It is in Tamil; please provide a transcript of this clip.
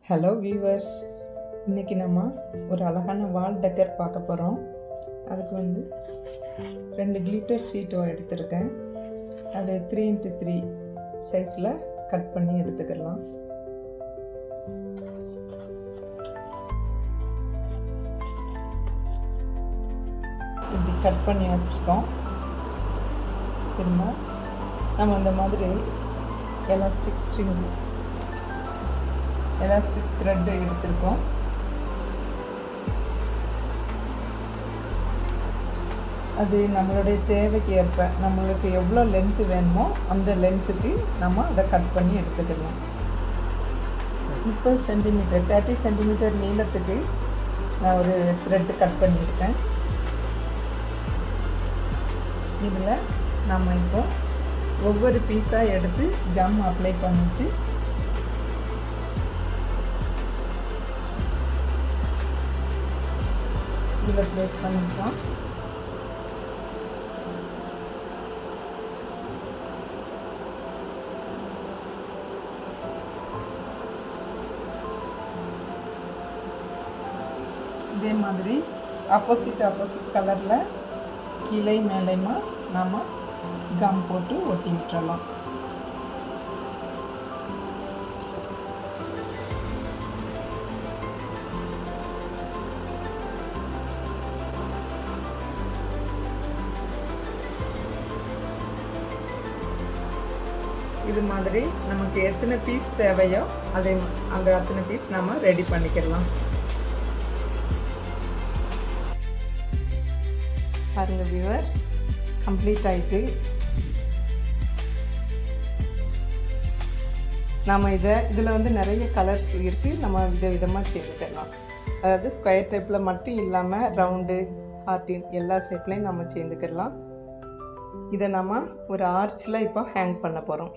ஹலோ வியூவர்ஸ், இன்றைக்கி நம்ம ஒரு அழகான வால் டெக்கர் பார்க்க போகிறோம். அதுக்கு 2 கிளிட்டர் ஷீட்டும் எடுத்திருக்கேன். அது 3x3 சைஸில் கட் பண்ணி எடுத்துக்கலாம். இப்படி கட் பண்ணி வச்சுருக்கோம். திரும்ப நம்ம இந்த மாதிரி எலாஸ்டிக் த்ரெட்டு எடுத்திருக்கோம். அது நம்மளுடைய தேவைக்கு ஏற்ப நம்மளுக்கு எவ்வளோ லென்த்து வேணுமோ அந்த லென்த்துக்கு நம்ம அதை கட் பண்ணி எடுத்துக்கலாம். 30 சென்டிமீட்டர் 30 சென்டிமீட்டர் நீளத்துக்கு நான் ஒரு த்ரெட்டு கட் பண்ணியிருக்கேன். இதில் நம்ம இப்போ ஒவ்வொரு பீஸாக எடுத்து கம் அப்ளை பண்ணிவிட்டு இதில் ப்ளேஸ் பண்ணிக்கலாம். இதே மாதிரி ஆப்போசிட் கலரில் கீழே மேலேயுமா நாம் கம் போட்டு ஒட்டி விட்டுறலாம். இது மாதிரி நமக்கு எத்தனை பீஸ் தேவையோ அந்த அத்தனை பீஸ் நம்ம ரெடி பண்ணிக்கலாம். பாருங்கள் வியூவர்ஸ், கம்ப்ளீட் ஆகிட்டு நம்ம இதில் நிறைய கலர்ஸ் இருக்குது. நம்ம விதவிதமாக சேர்ந்துக்கலாம். அதாவது ஸ்கொயர் டைப்பில் மட்டும் இல்லாமல் ரவுண்டு, ஹார்டின் எல்லா ஷேப்லையும் நம்ம சேர்ந்துக்கலாம். இதை நம்ம ஒரு ஆர்ச்சில் இப்போ ஹேங் பண்ண போகிறோம்.